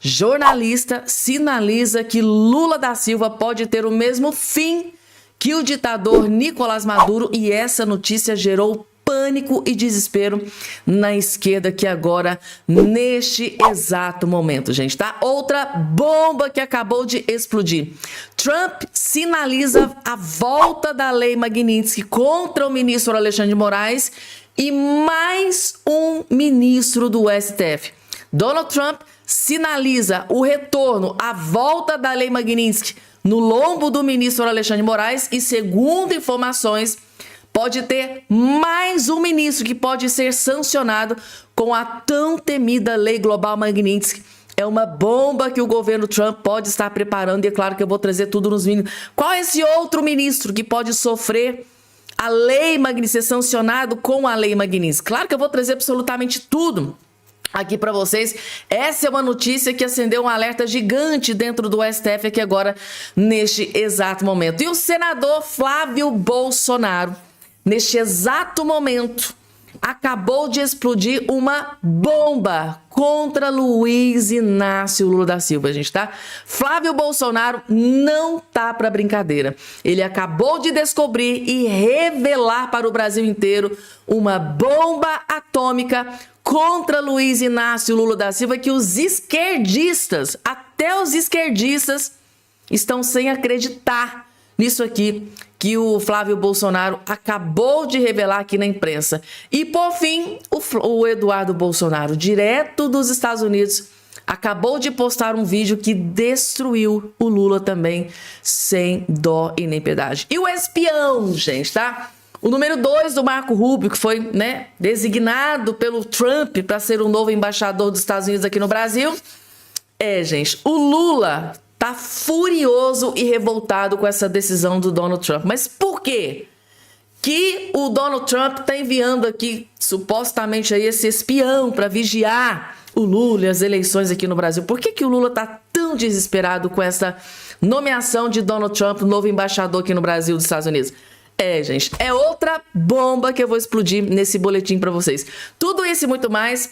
Jornalista sinaliza que Lula da Silva pode ter o mesmo fim que o ditador Nicolás Maduro, e essa notícia gerou pânico e desespero na esquerda aqui agora, neste exato momento, gente, tá? Outra bomba que acabou de explodir. Trump sinaliza a volta da lei Magnitsky contra o ministro Alexandre de Moraes e mais um ministro do STF. Donald Trump sinaliza o retorno, a volta da lei Magnitsky no lombo do ministro Alexandre de Moraes e, segundo informações, pode ter mais um ministro que pode ser sancionado com a tão temida lei global Magnitsky. É uma bomba que o governo Trump pode estar preparando, e é claro que eu vou trazer tudo nos vídeos. Qual é esse outro ministro que pode sofrer a lei Magnitsky, ser sancionado com a lei Magnitsky? Claro que eu vou trazer absolutamente tudo aqui para vocês. Essa é uma notícia que acendeu um alerta gigante dentro do STF aqui agora, neste exato momento. E o senador Flávio Bolsonaro, neste exato momento, acabou de explodir uma bomba contra Luiz Inácio Lula da Silva, gente, tá? Flávio Bolsonaro não tá para brincadeira. Ele acabou de descobrir e revelar para o Brasil inteiro uma bomba atômica contra Luiz Inácio Lula da Silva, que os esquerdistas, até os esquerdistas, estão sem acreditar nisso aqui que o Flávio Bolsonaro acabou de revelar aqui na imprensa. E, por fim, o Eduardo Bolsonaro, direto dos Estados Unidos, acabou de postar um vídeo que destruiu o Lula também, sem dó e nem piedade. E o espião, gente, tá? O número 2 do Marco Rubio, que foi, né, designado pelo Trump para ser o novo embaixador dos Estados Unidos aqui no Brasil. Gente, o Lula tá furioso e revoltado com essa decisão do Donald Trump. Mas por quê? Que o Donald Trump tá enviando aqui, supostamente, aí, esse espião para vigiar o Lula e as eleições aqui no Brasil. Por que o Lula tá tão desesperado com essa nomeação de Donald Trump, novo embaixador aqui no Brasil dos Estados Unidos? Gente, é outra bomba que eu vou explodir nesse boletim para vocês. Tudo isso e muito mais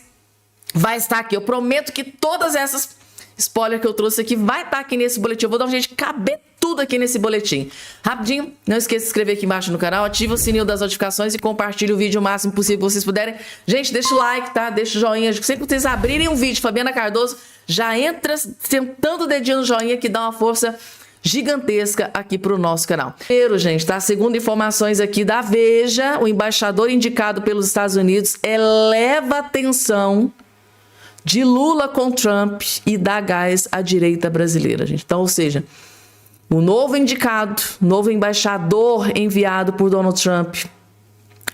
vai estar aqui. Eu prometo que todas essas spoiler que eu trouxe aqui vai estar aqui nesse boletim. Eu vou dar um jeito de caber tudo aqui nesse boletim. Rapidinho, não esqueça de se inscrever aqui embaixo no canal, ativa o sininho das notificações e compartilhe o vídeo o máximo possível que vocês puderem. Gente, deixa o like, tá? Deixa o joinha. Sempre que vocês abrirem um vídeo, Fabiana Cardoso, já entra sentando o dedinho no joinha, que dá uma força gigantesca aqui para o nosso canal. Primeiro, gente, tá? Segundo informações aqui da Veja, o embaixador indicado pelos Estados Unidos eleva a tensão de Lula com Trump e dá gás à direita brasileira, gente. Então, ou seja, o novo indicado, novo embaixador enviado por Donald Trump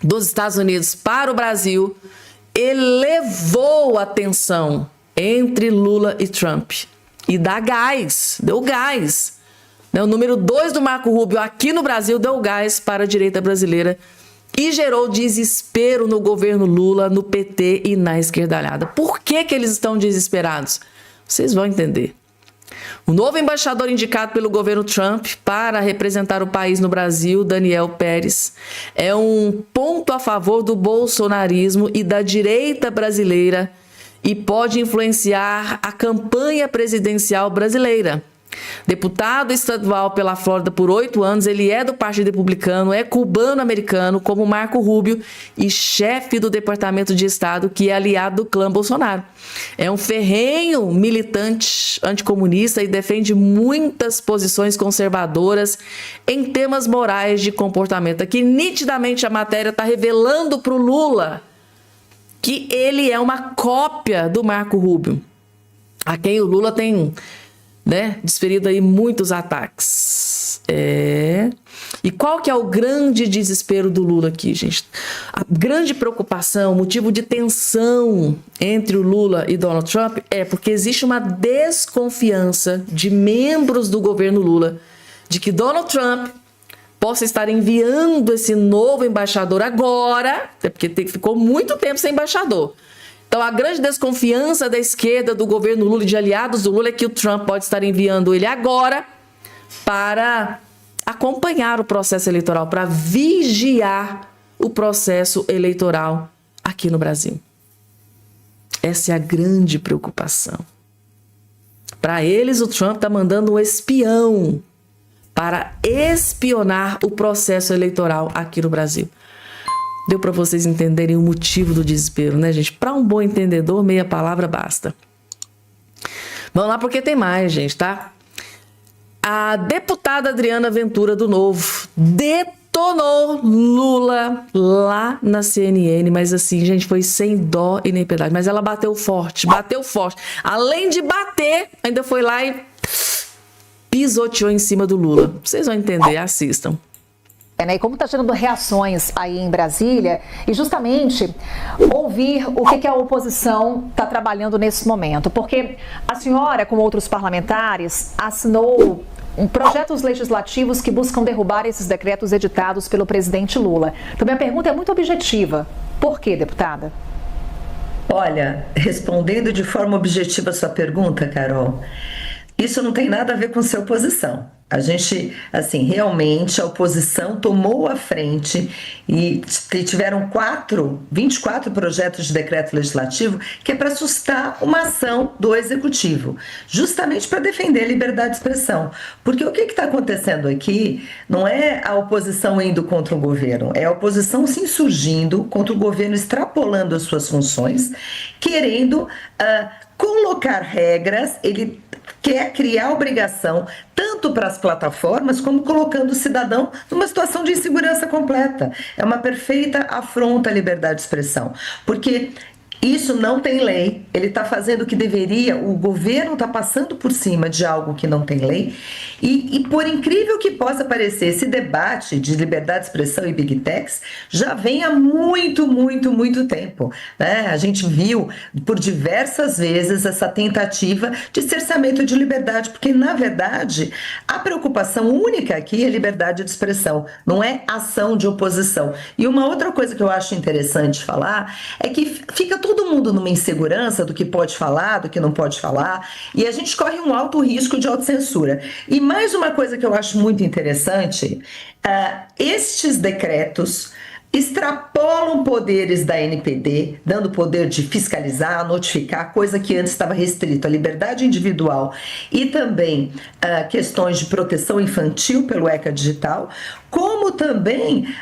dos Estados Unidos para o Brasil elevou a tensão entre Lula e Trump e dá gás, deu gás. O número 2 do Marco Rubio aqui no Brasil deu gás para a direita brasileira e gerou desespero no governo Lula, no PT e na esquerdalhada. Por que eles estão desesperados? Vocês vão entender. O novo embaixador indicado pelo governo Trump para representar o país no Brasil, Daniel Pérez, é um ponto a favor do bolsonarismo e da direita brasileira e pode influenciar a campanha presidencial brasileira. Deputado estadual pela Flórida por 8 anos, ele é do Partido Republicano, é cubano-americano, como Marco Rubio, e chefe do Departamento de Estado, que é aliado do clã Bolsonaro. É um ferrenho militante anticomunista e defende muitas posições conservadoras em temas morais de comportamento. Aqui, nitidamente, a matéria está revelando para o Lula que ele é uma cópia do Marco Rubio, a quem o Lula tem, né, desferido aí muitos ataques. E qual que é o grande desespero do Lula aqui, gente? A grande preocupação, motivo de tensão entre o Lula e Donald Trump é porque existe uma desconfiança de membros do governo Lula de que Donald Trump possa estar enviando esse novo embaixador agora, até porque ficou muito tempo sem embaixador. Então, a grande desconfiança da esquerda, do governo Lula e de aliados do Lula é que o Trump pode estar enviando ele agora para acompanhar o processo eleitoral, para vigiar o processo eleitoral aqui no Brasil. Essa é a grande preocupação. Para eles, o Trump está mandando um espião para espionar o processo eleitoral aqui no Brasil. Deu para vocês entenderem o motivo do desespero, né, gente? Para um bom entendedor, meia palavra basta. Vamos lá, porque tem mais, gente, tá? A deputada Adriana Ventura, do Novo, detonou Lula lá na CNN, mas assim, gente, foi sem dó e nem piedade. Mas ela bateu forte, bateu forte. Além de bater, ainda foi lá e pisoteou em cima do Lula. Vocês vão entender, assistam. E como está gerando reações aí em Brasília, e justamente ouvir o que a oposição está trabalhando nesse momento, porque a senhora, com outros parlamentares, assinou projetos legislativos que buscam derrubar esses decretos editados pelo presidente Lula. Então, minha pergunta é muito objetiva. Por quê, deputada? Olha, respondendo de forma objetiva a sua pergunta, Carol, isso não tem nada a ver com ser oposição. A gente, assim, realmente a oposição tomou a frente e tiveram 24 projetos de decreto legislativo que é para assustar uma ação do executivo, justamente para defender a liberdade de expressão. Porque o que está acontecendo aqui não é a oposição indo contra o governo, é a oposição se insurgindo contra o governo, extrapolando as suas funções, querendo colocar regras. Ele quer criar obrigação tanto para as plataformas como colocando o cidadão numa situação de insegurança completa. É uma perfeita afronta à liberdade de expressão, porque isso não tem lei, ele está fazendo o que deveria, o governo está passando por cima de algo que não tem lei, e por incrível que possa parecer, esse debate de liberdade de expressão e Big Techs já vem há muito tempo, né? A gente viu por diversas vezes essa tentativa de cerceamento de liberdade, porque na verdade a preocupação única aqui é liberdade de expressão, não é ação de oposição. E uma outra coisa que eu acho interessante falar é que fica todo mundo numa insegurança do que pode falar, do que não pode falar, e a gente corre um alto risco de autocensura. E mais uma coisa que eu acho muito interessante, estes decretos extrapolam poderes da NPD, dando poder de fiscalizar, notificar, coisa que antes estava restrito à liberdade individual e também questões de proteção infantil pelo ECA Digital, como também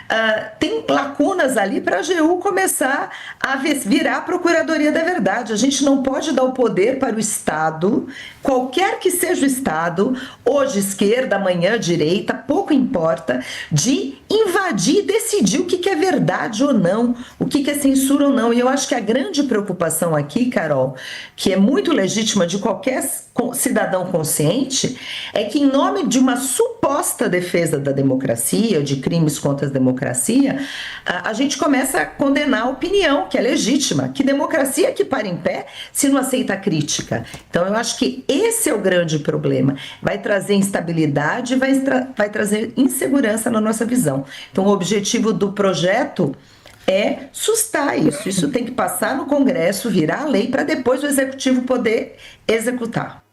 tem lacunas ali para a AGU começar a virar a Procuradoria da Verdade. A gente não pode dar o poder para o Estado, qualquer que seja o Estado, hoje esquerda, amanhã direita, pouco importa, de invadir e decidir o que é verdade ou não, o que é censura ou não. E eu acho que a grande preocupação aqui, Carol, que é muito legítima de qualquer cidadão consciente, é que em nome de uma suposta defesa da democracia, de crimes contra a democracia, a gente começa a condenar a opinião, que é legítima. Que democracia que para em pé se não aceita a crítica? Então eu acho que esse é o grande problema. Vai trazer instabilidade, vai trazer insegurança na nossa visão. Então o objetivo do projeto é sustar isso. Isso tem que passar no Congresso, virar lei, para depois o Executivo poder executar.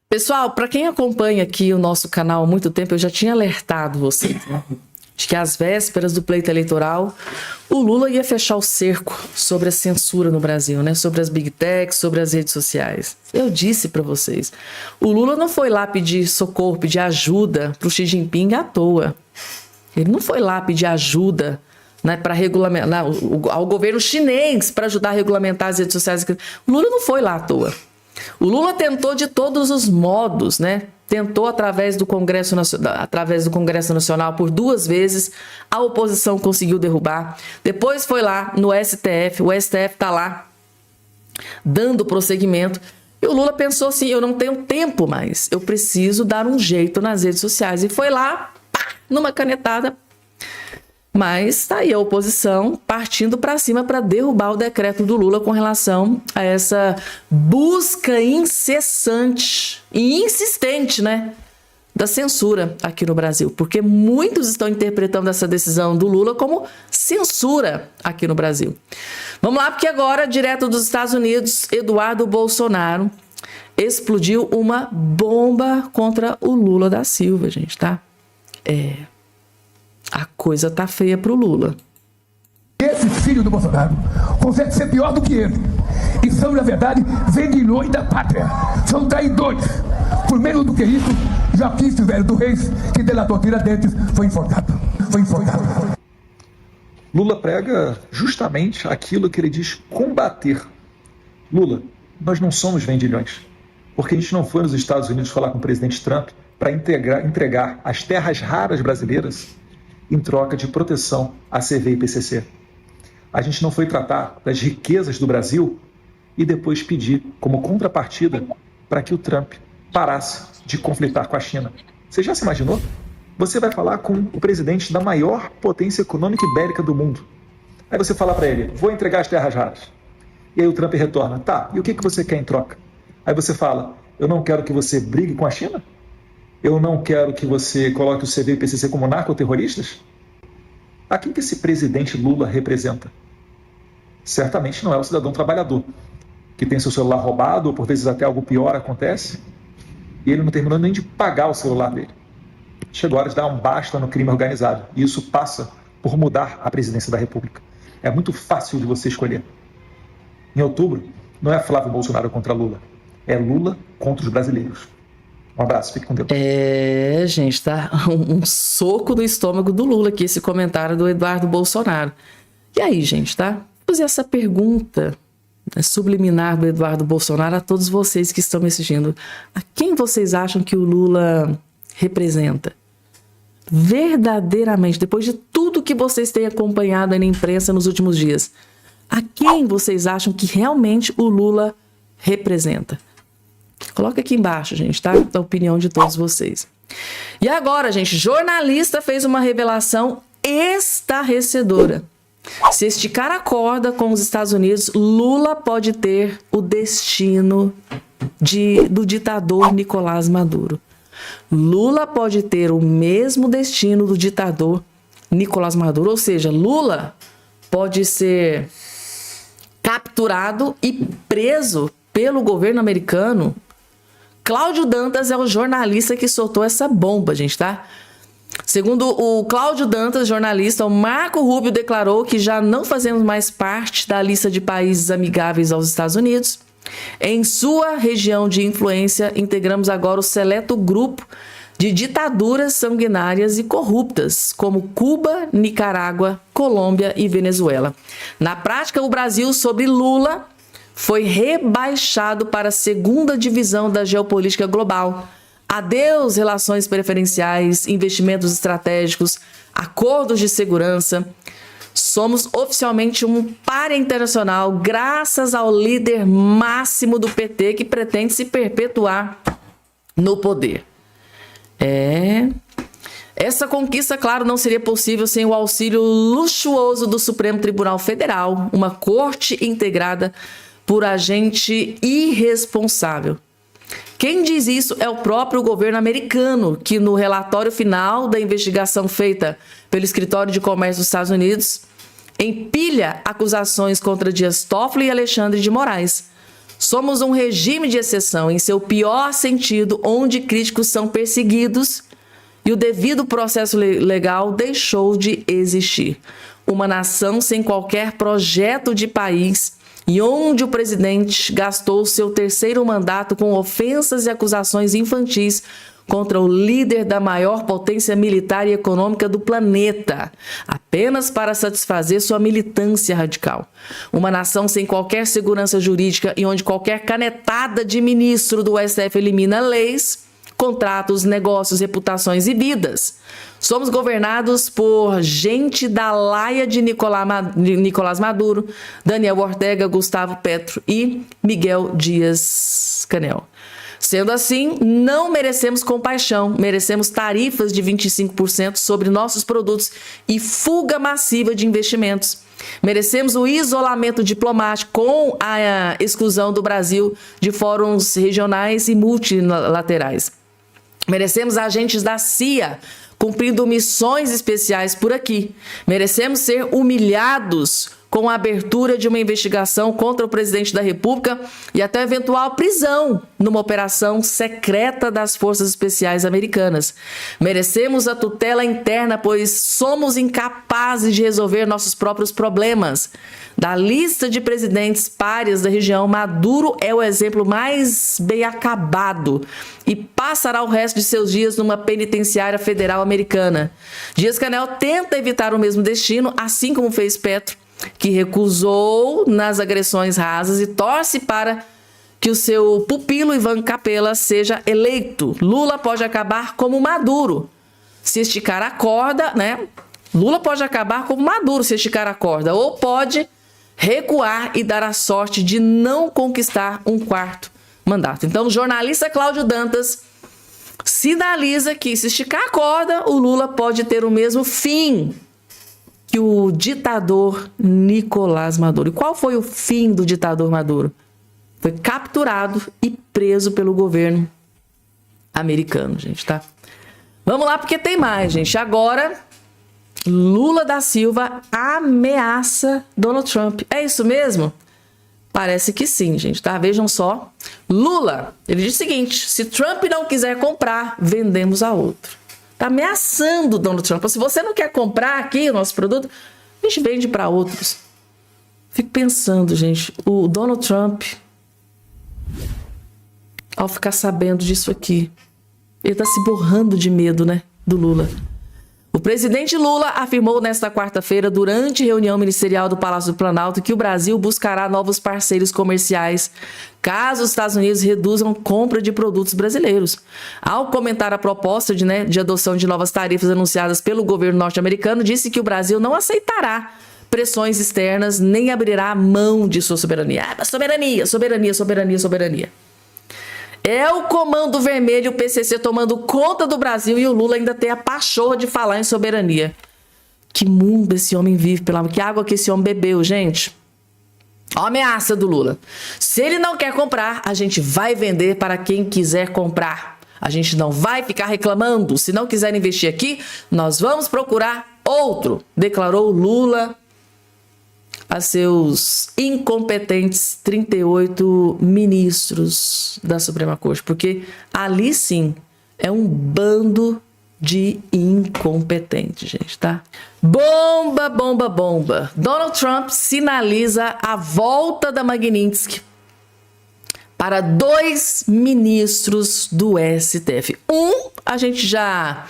Pessoal, para quem acompanha aqui o nosso canal há muito tempo, eu já tinha alertado vocês, né? De que às vésperas do pleito eleitoral, o Lula ia fechar o cerco sobre a censura no Brasil, né? Sobre as Big Techs, sobre as redes sociais. Eu disse para vocês, o Lula não foi lá pedir socorro, pedir ajuda para o Xi Jinping à toa. Ele não foi lá pedir ajuda, né, para regulamentar ao governo chinês para ajudar a regulamentar as redes sociais. O Lula não foi lá à toa. O Lula tentou de todos os modos, né? Tentou através do Congresso Nacional por 2 vezes, a oposição conseguiu derrubar. Depois foi lá no STF, o STF está lá dando prosseguimento. E o Lula pensou assim, eu não tenho tempo mais, eu preciso dar um jeito nas redes sociais. E foi lá, pá, numa canetada. Mas tá aí a oposição partindo para cima para derrubar o decreto do Lula com relação a essa busca incessante e insistente, né, da censura aqui no Brasil. Porque muitos estão interpretando essa decisão do Lula como censura aqui no Brasil. Vamos lá, porque agora, direto dos Estados Unidos, Eduardo Bolsonaro explodiu uma bomba contra o Lula da Silva, gente, tá? A coisa tá feia pro Lula. Esse filho do Bolsonaro consegue ser pior do que ele. e são, na verdade, vendilhões da pátria. São traidores. Por menos do que isso, Joaquim Silvério dos Reis, que delatou Tiradentes, foi enforcado. Lula prega justamente aquilo que ele diz combater. Lula, nós não somos vendilhões, porque a gente não foi nos Estados Unidos falar com o presidente Trump para entregar as terras raras brasileiras em troca de proteção à CV e PCC. A gente não foi tratar das riquezas do Brasil e depois pedir como contrapartida para que o Trump parasse de conflitar com a China. Você já se imaginou? Você vai falar com o presidente da maior potência econômica e bélica do mundo. Aí você fala para ele, vou entregar as terras raras. E aí o Trump retorna, tá, e o que você quer em troca? Aí você fala, eu não quero que você brigue com a China? Eu não quero que você coloque o CV e o PCC como narcoterroristas? A quem que esse presidente Lula representa? Certamente não é o cidadão trabalhador, que tem seu celular roubado, ou por vezes até algo pior acontece, e ele não terminou nem de pagar o celular dele. Chegou a hora de dar um basta no crime organizado, e isso passa por mudar a presidência da República. É muito fácil de você escolher. Em outubro, não é Flávio Bolsonaro contra Lula, é Lula contra os brasileiros. Um abraço, fique com Deus. Gente, tá um soco no estômago do Lula aqui, esse comentário do Eduardo Bolsonaro. E aí, gente, tá? Vou fazer essa pergunta subliminar do Eduardo Bolsonaro a todos vocês que estão me assistindo. A quem vocês acham que o Lula representa? Verdadeiramente, depois de tudo que vocês têm acompanhado aí na imprensa nos últimos dias, a quem vocês acham que realmente o Lula representa? Coloca aqui embaixo, gente, tá? A opinião de todos vocês. E agora, gente, jornalista fez uma revelação estarrecedora. Se esticar a corda com os Estados Unidos, Lula pode ter o destino do ditador Nicolás Maduro. Lula pode ter o mesmo destino do ditador Nicolás Maduro, ou seja, Lula pode ser capturado e preso pelo governo americano. Cláudio Dantas é o jornalista que soltou essa bomba, gente, tá? Segundo o Cláudio Dantas, jornalista, o Marco Rubio declarou que já não fazemos mais parte da lista de países amigáveis aos Estados Unidos. Em sua região de influência, integramos agora o seleto grupo de ditaduras sanguinárias e corruptas, como Cuba, Nicarágua, Colômbia e Venezuela. Na prática, o Brasil, sob Lula, foi rebaixado para a segunda divisão da geopolítica global. Adeus relações preferenciais, investimentos estratégicos, acordos de segurança. Somos oficialmente um pária internacional graças ao líder máximo do PT que pretende se perpetuar no poder. Essa conquista, claro, não seria possível sem o auxílio luxuoso do Supremo Tribunal Federal, uma corte integrada por agente irresponsável. Quem diz isso é o próprio governo americano, que no relatório final da investigação feita pelo Escritório de Comércio dos Estados Unidos, empilha acusações contra Dias Toffoli e Alexandre de Moraes. Somos um regime de exceção, em seu pior sentido, onde críticos são perseguidos e o devido processo legal deixou de existir. Uma nação sem qualquer projeto de país e onde o presidente gastou seu terceiro mandato com ofensas e acusações infantis contra o líder da maior potência militar e econômica do planeta, apenas para satisfazer sua militância radical. Uma nação sem qualquer segurança jurídica e onde qualquer canetada de ministro do STF elimina leis, contratos, negócios, reputações e vidas. Somos governados por gente da laia de Nicolás Maduro, Daniel Ortega, Gustavo Petro e Miguel Dias-Canel. Sendo assim, não merecemos compaixão, merecemos tarifas de 25% sobre nossos produtos e fuga massiva de investimentos. Merecemos o isolamento diplomático com a exclusão do Brasil de fóruns regionais e multilaterais. Merecemos agentes da CIA cumprindo missões especiais por aqui. Merecemos ser humilhados com a abertura de uma investigação contra o presidente da República e até eventual prisão numa operação secreta das Forças Especiais Americanas. Merecemos a tutela interna, pois somos incapazes de resolver nossos próprios problemas. Da lista de presidentes párias da região, Maduro é o exemplo mais bem acabado e passará o resto de seus dias numa penitenciária federal americana. Dias-Canel tenta evitar o mesmo destino, assim como fez Petro, que recusou nas agressões rasas e torce para que o seu pupilo Ivan Capella seja eleito. Lula pode acabar como Maduro, se esticar a corda, né? Lula pode acabar como Maduro, se esticar a corda, ou pode recuar e dar a sorte de não conquistar um quarto mandato. Então, o jornalista Cláudio Dantas sinaliza que, se esticar a corda, o Lula pode ter o mesmo fim que o ditador Nicolás Maduro. E qual foi o fim do ditador Maduro? Foi capturado e preso pelo governo americano, gente, tá? Vamos lá, porque tem mais, gente. Agora, Lula da Silva ameaça Donald Trump. É isso mesmo? Parece que sim, gente, tá? Vejam só. Lula, ele diz o seguinte: se Trump não quiser comprar, vendemos a outro. Tá ameaçando Donald Trump. Se você não quer comprar aqui o nosso produto, a gente vende para outros. Fico pensando, gente, o Donald Trump, ao ficar sabendo disso aqui, ele tá se borrando de medo, né, do Lula. O presidente Lula afirmou nesta quarta-feira, durante reunião ministerial do Palácio do Planalto, que o Brasil buscará novos parceiros comerciais caso os Estados Unidos reduzam compra de produtos brasileiros. Ao comentar a proposta de adoção de novas tarifas anunciadas pelo governo norte-americano, disse que o Brasil não aceitará pressões externas nem abrirá mão de sua soberania. Soberania. É o Comando Vermelho, o PCC, tomando conta do Brasil e o Lula ainda tem a pachorra de falar em soberania. Que mundo esse homem vive, que água que esse homem bebeu, gente. Ó a ameaça do Lula. Se ele não quer comprar, a gente vai vender para quem quiser comprar. A gente não vai ficar reclamando. Se não quiser investir aqui, nós vamos procurar outro, declarou Lula a seus incompetentes 38 ministros da Suprema Corte, porque ali sim é um bando de incompetentes, gente, tá? Bomba. Donald Trump sinaliza a volta da Magnitsky para 2 ministros do STF. A gente já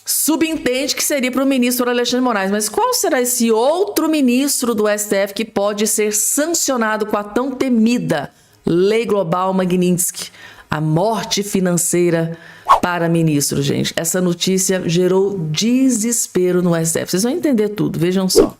subentende que seria para o ministro Alexandre de Moraes, mas qual será esse outro ministro do STF que pode ser sancionado com a tão temida Lei Global Magnitsky? A morte financeira para ministro, gente. Essa notícia gerou desespero no STF. Vocês vão entender tudo, vejam só.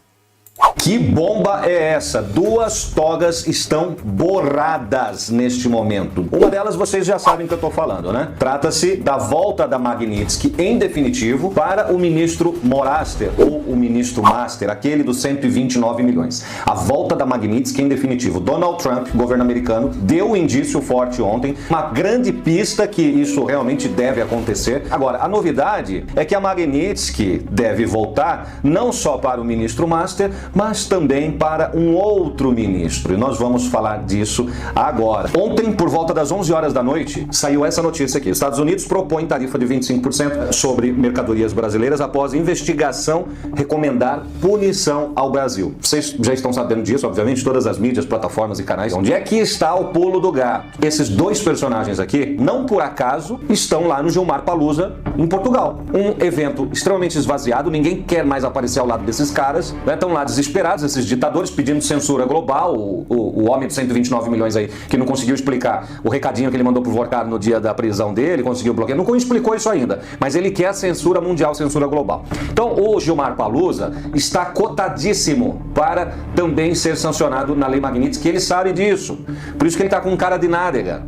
Que bomba é essa? 2 togas estão borradas neste momento. Uma delas vocês já sabem que eu estou falando, né? Trata-se da volta da Magnitsky, em definitivo, para o ministro Moraster, ou o ministro Master, aquele dos 129 milhões. A volta da Magnitsky, em definitivo. Donald Trump, governo americano, deu um indício forte ontem, uma grande pista que isso realmente deve acontecer. Agora, a novidade é que a Magnitsky deve voltar não só para o ministro Master, mas também para um outro ministro. E nós vamos falar disso agora. Ontem, por volta das 11 horas da noite, saiu essa notícia aqui. Estados Unidos propõe tarifa de 25% sobre mercadorias brasileiras após investigação recomendar punição ao Brasil. Vocês já estão sabendo disso, obviamente, todas as mídias, plataformas e canais. Onde é que está o pulo do gato? Esses 2 personagens aqui, não por acaso, estão lá no Gilmar Palusa, em Portugal. Um evento extremamente esvaziado, ninguém quer mais aparecer ao lado desses caras, né? Estão lá desesperados, esses ditadores, pedindo censura global. O homem de 129 milhões aí, que não conseguiu explicar o recadinho que ele mandou pro Vorkar no dia da prisão dele, conseguiu bloquear, não explicou isso ainda, mas ele quer a censura mundial, censura global. Então, o Gilmar Palusa está cotadíssimo para também ser sancionado na Lei Magnitsky, ele sabe disso. Por isso que ele está com cara de nádega.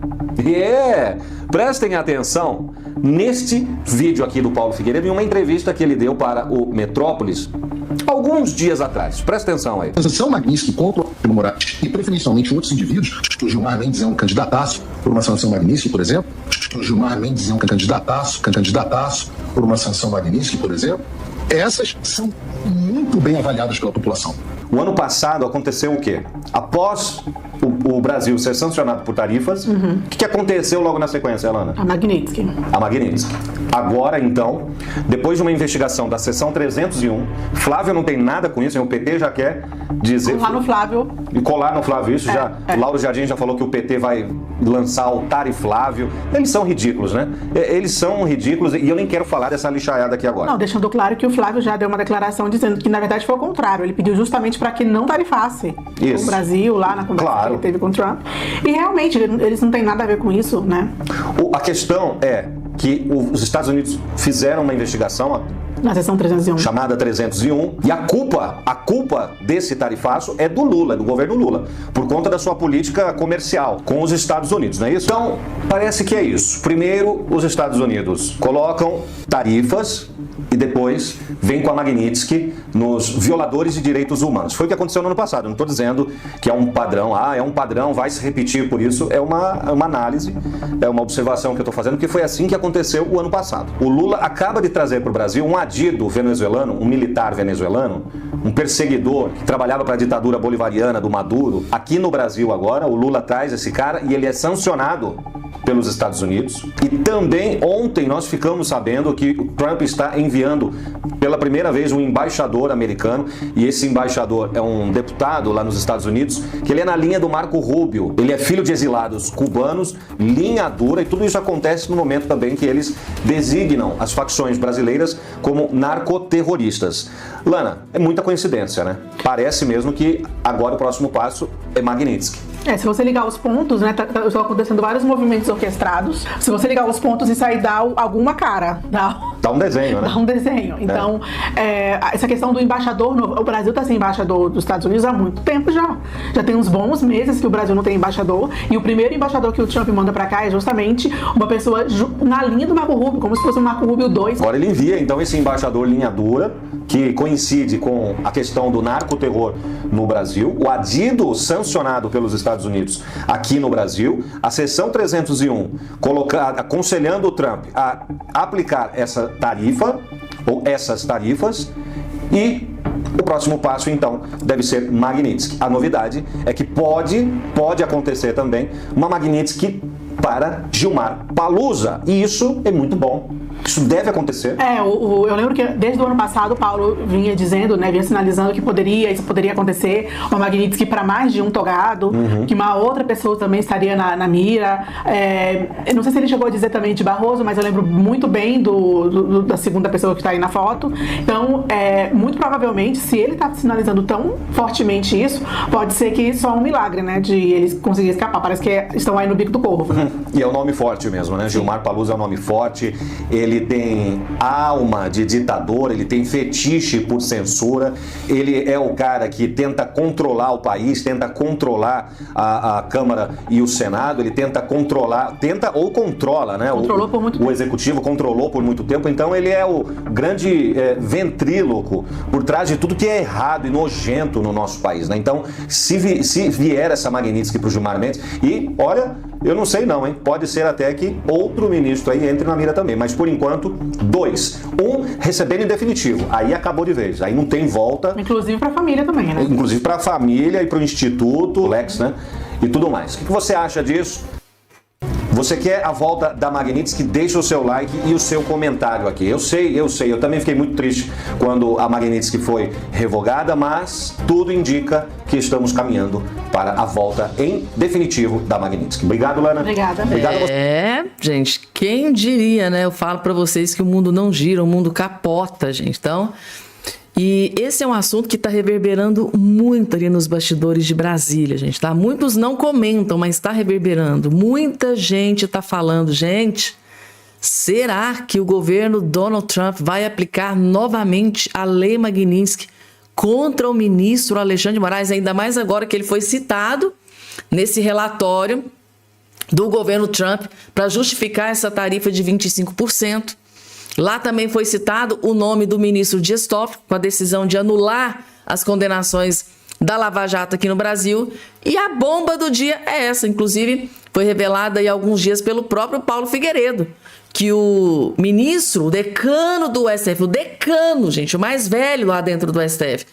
Prestem atenção neste vídeo aqui do Paulo Figueiredo, em uma entrevista que ele deu para o Metrópolis alguns dias atrás. Presta atenção aí. A sanção Magnitsky contra o Moraes e preferencialmente outros indivíduos, o Gilmar Mendes é um candidataço por uma sanção Magnitsky, por exemplo, o Gilmar Mendes é um candidataço por uma sanção Magnitsky, por exemplo, essas são muito bem avaliadas pela população. O ano passado aconteceu o quê? Após o Brasil ser sancionado por tarifas, o que aconteceu logo na sequência, Alana? A Magnitsky. A Magnitsky. Agora, então, depois de uma investigação da seção 301, Flávio não tem nada com isso, o PT já quer dizer... Colar no Flávio. E colar no Flávio, isso já... O Lauro Jardim já falou que o PT vai lançar o Tariflávio. Eles são ridículos, né? Eles são ridículos e eu nem quero falar dessa lixaiada aqui agora. Não, deixando claro que o Flávio já deu uma declaração dizendo que, na verdade, foi o contrário. Ele pediu justamente para que não tarifasse o Brasil lá na conversa que ele teve com o Trump. E realmente, eles não têm nada a ver com isso, né? A questão é que os Estados Unidos fizeram uma investigação na seção 301. Chamada 301. E a culpa desse tarifaço é do Lula, do governo Lula, por conta da sua política comercial com os Estados Unidos, não é isso? Então, parece que é isso. Primeiro, os Estados Unidos colocam tarifas e depois vem com a Magnitsky nos violadores de direitos humanos. Foi o que aconteceu no ano passado. Eu não estou dizendo que é um padrão, é um padrão, vai se repetir por isso. É uma análise, é uma observação que eu estou fazendo, que foi assim que aconteceu o ano passado. O Lula acaba de trazer para o Brasil um adido venezuelano, um militar venezuelano, um perseguidor que trabalhava para a ditadura bolivariana do Maduro. Aqui no Brasil agora, o Lula traz esse cara e ele é sancionado pelos Estados Unidos. E também ontem nós ficamos sabendo que o Trump está enviando pela primeira vez um embaixador americano, e esse embaixador é um deputado lá nos Estados Unidos, que ele é na linha do Marco Rubio. Ele é filho de exilados cubanos, linha dura, e tudo isso acontece no momento também que eles designam as facções brasileiras como narcoterroristas. Lana, é muita coincidência, né? Parece mesmo que agora o próximo passo é Magnitsky. Se você ligar os pontos, né, estão acontecendo vários movimentos orquestrados. Se você ligar os pontos, isso aí dá alguma cara. Dá um desenho, né? Dá um desenho. Então, essa questão do embaixador, o Brasil está sem embaixador dos Estados Unidos há muito tempo já. Já tem uns bons meses que o Brasil não tem embaixador. E o primeiro embaixador que o Trump manda para cá é justamente uma pessoa na linha do Marco Rubio, como se fosse o Marco Rubio 2. Agora ele envia, então, esse embaixador linha dura, que coincide com a questão do narcoterror no Brasil, o adido sancionado pelos Estados Unidos aqui no Brasil, a seção 301 aconselhando o Trump a aplicar essa tarifa, ou essas tarifas, e o próximo passo, então, deve ser Magnitsky. A novidade é que pode acontecer também uma Magnitsky para Gilmar Palusa, e isso é muito bom. Isso deve acontecer. Eu lembro que desde o ano passado o Paulo vinha dizendo, né, vinha sinalizando que isso poderia acontecer, uma Magnitsky para mais de um togado, que uma outra pessoa também estaria na mira. Eu não sei se ele chegou a dizer também de Barroso, mas eu lembro muito bem da segunda pessoa que está aí na foto. Então, muito provavelmente, se ele está sinalizando tão fortemente isso, pode ser que só um milagre, né, de eles conseguirem escapar. Parece que estão aí no bico do corvo. E é um nome forte mesmo, né? Gilmar Palusa é um nome forte, ele tem alma de ditador, ele tem fetiche por censura, ele é o cara que tenta controlar o país, tenta controlar a Câmara e o Senado, ele tenta ou controla, né? Controlou por muito tempo. O Executivo controlou por muito tempo, então ele é o grande ventríloco por trás de tudo que é errado e nojento no nosso país, né? Então, se vier essa Magnitsky pro Gilmar Mendes, e olha, eu não sei não, hein? Pode ser até que outro ministro aí entre na mira também, mas por enquanto, 2. Recebendo em definitivo, aí acabou de vez, aí não tem volta. Inclusive para a família também, né? Inclusive para a família e para o Instituto, Lex, né? E tudo mais. O que você acha disso? Você quer a volta da Magnitsky? Deixa o seu like e o seu comentário aqui. Eu sei, eu também fiquei muito triste quando a Magnitsky foi revogada, mas tudo indica que estamos caminhando para a volta em definitivo da Magnitsky. Obrigado, Lana. Obrigada. Obrigado a você. Gente, quem diria, né? Eu falo pra vocês que o mundo não gira, o mundo capota, gente. Então, e esse é um assunto que está reverberando muito ali nos bastidores de Brasília, gente, tá? Muitos não comentam, mas está reverberando. Muita gente está falando, gente, será que o governo Donald Trump vai aplicar novamente a lei Magnitsky contra o ministro Alexandre de Moraes, ainda mais agora que ele foi citado nesse relatório do governo Trump para justificar essa tarifa de 25%. Lá também foi citado o nome do ministro Dias Toffoli, com a decisão de anular as condenações da Lava Jato aqui no Brasil. E a bomba do dia é essa, inclusive foi revelada há alguns dias pelo próprio Paulo Figueiredo, que o ministro, o decano do STF, o decano, gente, o mais velho lá dentro do STF,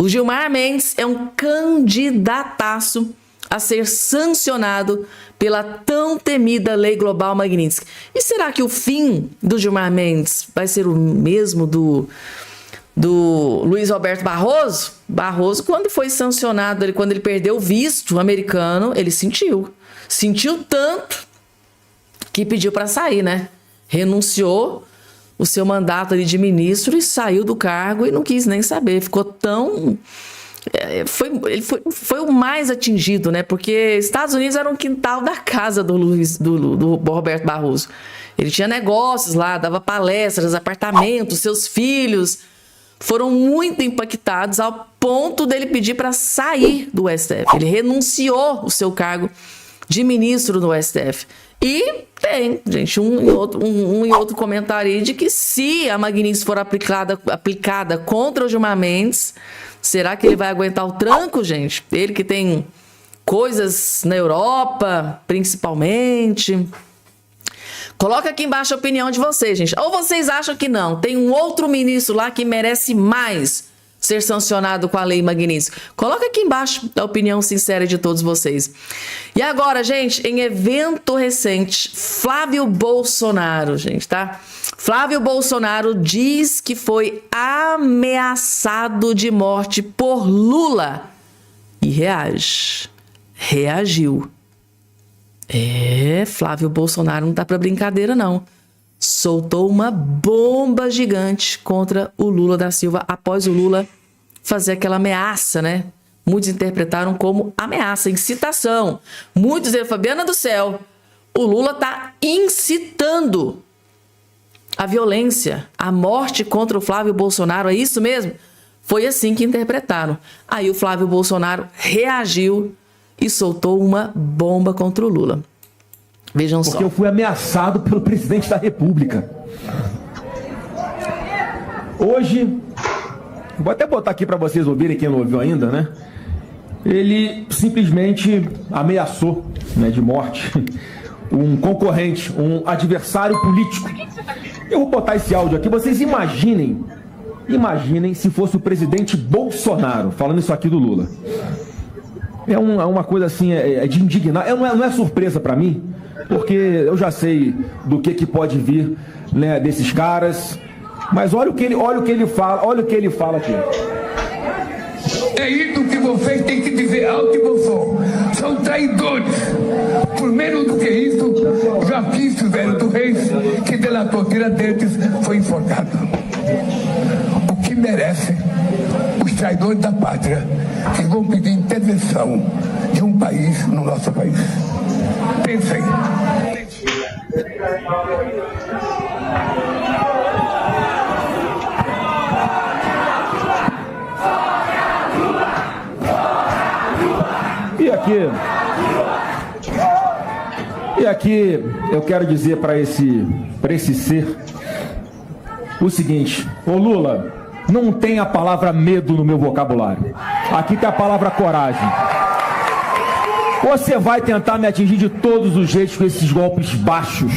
O Gilmar Mendes é um candidataço a ser sancionado pela tão temida Lei Global Magnitsky. E será que o fim do Gilmar Mendes vai ser o mesmo do Luiz Roberto Barroso? Barroso, quando foi sancionado, quando ele perdeu o visto americano, ele sentiu tanto que pediu para sair, né? Renunciou o seu mandato ali de ministro e saiu do cargo e não quis nem saber. Ficou tão... Ele foi o mais atingido, né? Porque Estados Unidos era um quintal da casa do Roberto Barroso. Ele tinha negócios lá, dava palestras, apartamentos, seus filhos foram muito impactados ao ponto dele pedir para sair do STF. Ele renunciou o seu cargo de ministro do STF. E tem, gente, um e outro comentário aí de que se a Magnitsky for aplicada contra o Gilmar Mendes, será que ele vai aguentar o tranco, gente? Ele que tem coisas na Europa, principalmente. Coloca aqui embaixo a opinião de vocês, gente. Ou vocês acham que não? Tem um outro ministro lá que merece mais ser sancionado com a Lei Magnitsky? Coloca aqui embaixo a opinião sincera de todos vocês. E agora, gente, em evento recente, Flávio Bolsonaro, gente, tá? Flávio Bolsonaro diz que foi ameaçado de morte por Lula e reagiu. Flávio Bolsonaro não tá pra brincadeira, não. Soltou uma bomba gigante contra o Lula da Silva após o Lula fazer aquela ameaça, né? Muitos interpretaram como ameaça, incitação. Muitos dizeram, Fabiana do céu, o Lula tá incitando a violência, a morte contra o Flávio Bolsonaro, é isso mesmo? Foi assim que interpretaram. Aí o Flávio Bolsonaro reagiu e soltou uma bomba contra o Lula. Vejam só. Porque eu fui ameaçado pelo presidente da República. Hoje, vou até botar aqui para vocês ouvirem, quem não ouviu ainda, né? Ele simplesmente ameaçou, né, de morte um concorrente, um adversário político. Eu vou botar esse áudio aqui, vocês imaginem se fosse o presidente Bolsonaro falando isso aqui do Lula. É uma coisa assim, de indignar. Não é surpresa para mim, porque eu já sei do que pode vir, né, desses caras. Mas olha o que ele fala aqui. É isso que vocês têm que dizer alto e bom som. São traidores. Por menos do que isso, já fiz o velho do Reis, que delatou Tiradentes, foi enforcado. O que merecem os traidores da pátria, que vão pedir intervenção de um país no nosso país. Pensem. E aqui eu quero dizer para esse ser o seguinte: ô Lula, não tem a palavra medo no meu vocabulário. Aqui tem a palavra coragem. Você vai tentar me atingir de todos os jeitos com esses golpes baixos,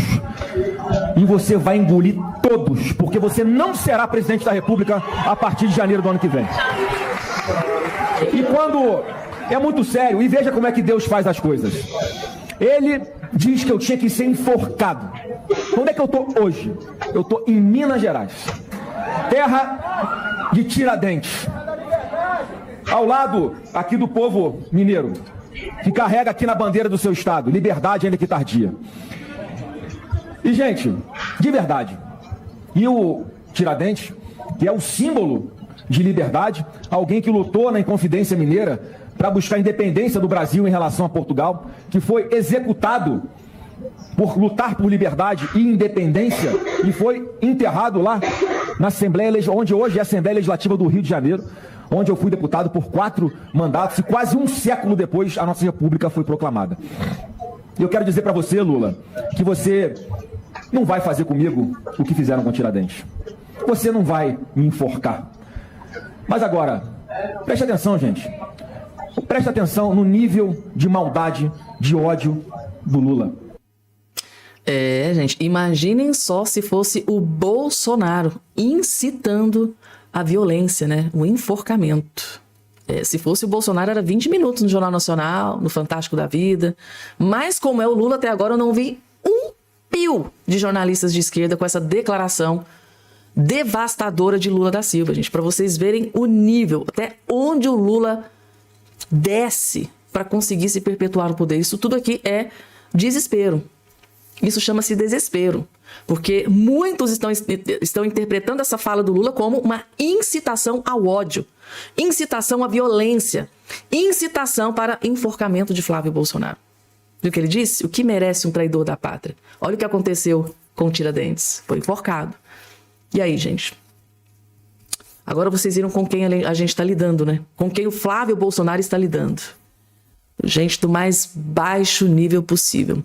e você vai engolir todos, porque você não será presidente da República a partir de janeiro do ano que vem. E quando... É muito sério, e veja como é que Deus faz as coisas. Ele diz que eu tinha que ser enforcado. Onde é que eu estou hoje? Eu estou em Minas Gerais, terra de Tiradentes, ao lado aqui do povo mineiro, que carrega aqui na bandeira do seu estado, liberdade ainda que tardia. E, gente, de verdade, e o Tiradentes, que é o símbolo de liberdade, alguém que lutou na Inconfidência Mineira para buscar a independência do Brasil em relação a Portugal, que foi executado por lutar por liberdade e independência e foi enterrado lá na Assembleia, onde hoje é a Assembleia Legislativa do Rio de Janeiro, onde eu fui deputado por 4 mandatos e quase um século depois a nossa República foi proclamada. E eu quero dizer para você, Lula, que você não vai fazer comigo o que fizeram com Tiradentes. Você não vai me enforcar. Mas agora, preste atenção, gente. Preste atenção no nível de maldade, de ódio do Lula. Gente, imaginem só se fosse o Bolsonaro incitando a violência, né? O enforcamento. Se fosse o Bolsonaro, era 20 minutos no Jornal Nacional, no Fantástico da Vida. Mas como é o Lula, até agora eu não vi um pio de jornalistas de esquerda com essa declaração devastadora de Lula da Silva, gente. Para vocês verem o nível, até onde o Lula desce para conseguir se perpetuar no poder. Isso tudo aqui é desespero. Isso chama-se desespero. Porque muitos estão interpretando essa fala do Lula como uma incitação ao ódio, incitação à violência, incitação para enforcamento de Flávio Bolsonaro. Viu o que ele disse? O que merece um traidor da pátria? Olha o que aconteceu com o Tiradentes. Foi enforcado. E aí, gente? Agora vocês viram com quem a gente está lidando, né? Com quem o Flávio Bolsonaro está lidando. Gente do mais baixo nível possível.